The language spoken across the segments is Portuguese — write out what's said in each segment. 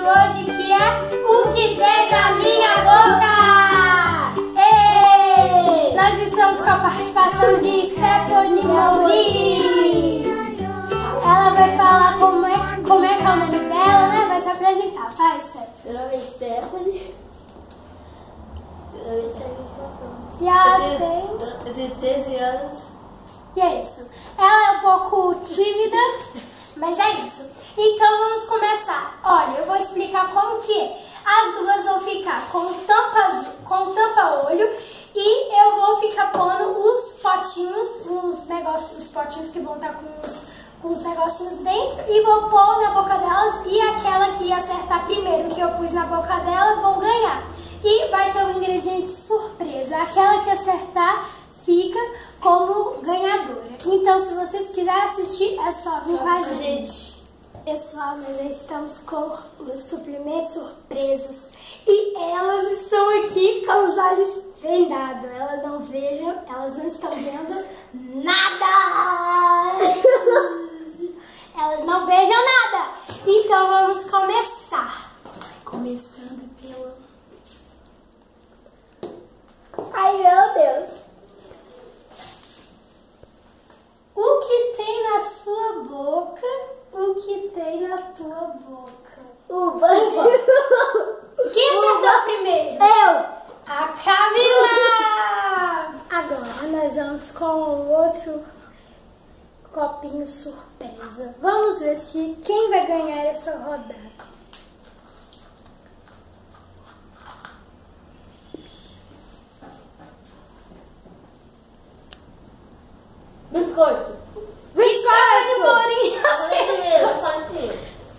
hoje, que é o que tem na minha boca! Ei! Nós estamos com a participação de Stephanie Mourim. Ela vai falar como é que é o nome dela, né? Vai se apresentar. Vai, Stephanie. Meu nome é Stephanie. E ela Eu tenho 13 anos. E é isso. Ela é um pouco tímida, mas é isso. Então vamos começar. Olha, eu vou explicar como que é. As duas vão ficar com tampa-olho e eu vou ficar pondo os potinhos, os potinhos que vão estar com os negocinhos dentro e vou pôr na boca delas e aquela que acertar primeiro que eu pus na boca dela vão ganhar. E vai ter um ingrediente surpresa. Aquela que acertar fica como ganhadora. Então, se vocês quiserem assistir, é só vir com a gente. Pessoal, nós já estamos com os suprimentos surpresas. E elas estão aqui com os olhos vendados. Elas não estão vendo nada. Elas não vejam nada. Então, vamos começar. Começando pelo... Ai, meu Deus. O que tem na sua boca? O que tem na tua boca? Uva. Quem acertou primeiro? Eu. A Camila! Agora nós vamos com o outro copinho surpresa. Vamos ver se quem vai ganhar essa rodada. Biscoito. Stephanie Mourim Primeiro.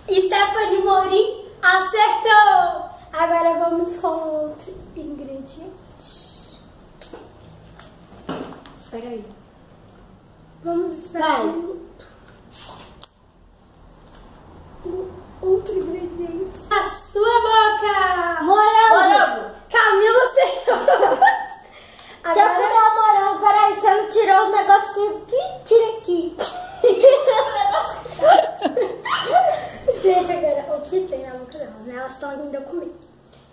Stephanie Mourim acertou! Agora vamos com outro ingrediente. Espera aí. Vamos esperar um minuto. Outro ingrediente. A sua boca! Morango. Camila acertou! Deixa eu pegar o morango. Peraí, você não tirou o negocinho aqui? Tira aqui. Gente, agora, o que tem na boca delas, né? Elas estão ainda comigo.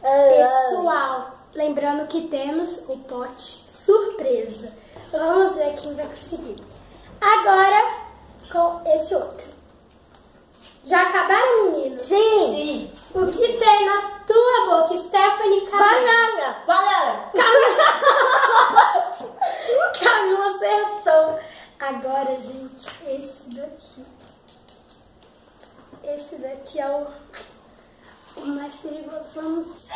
Pessoal, lembrando que temos o pote surpresa. Vamos ver quem vai conseguir. Agora, com esse outro. Já acabaram, meninos? Sim. O que tem na tua boca, Stephanie? Banana. Camila acertou. Agora, gente, esse daqui. Esse daqui é o mais perigoso. Vamos...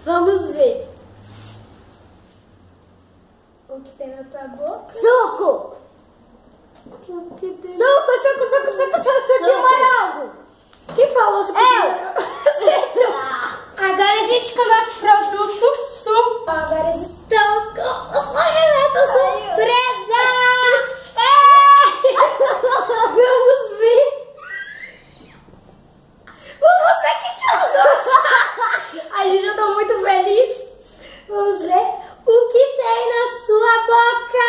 Vamos ver. O que tem na tua boca? Suco. O que tem... Suco de morango. Quem falou suco de morango? Agora a gente com o nosso produto surpresa. Agora estamos com o sorvete surpresa. Vamos ver. Vamos ver o que elas vão achar. A gente já tá muito feliz. Vamos ver o que tem na sua boca.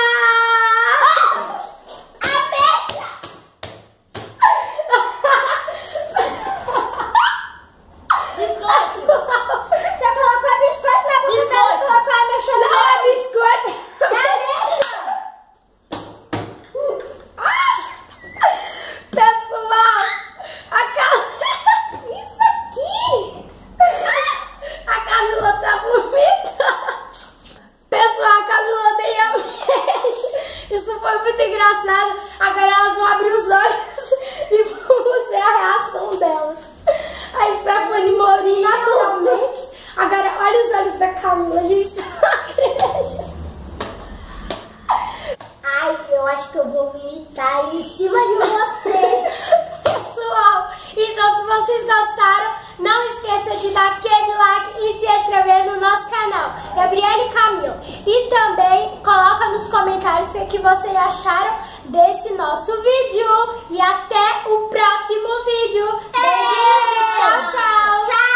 Engraçado. Agora elas vão abrir os olhos e vamos ver a reação delas. A Stephanie Mourim, naturalmente. Agora, olha os olhos da Camila, a gente tá na creche. Ai, eu acho que eu vou vomitar em cima de você. Pessoal, então se vocês gostaram, não esqueça de dar aquele like e se inscrever no nosso canal, Gabriela e Camila. E também coloca nos comentários o que vocês acharam desse nosso vídeo. E até o próximo vídeo. Beijinhos e tchau, tchau. Tchau.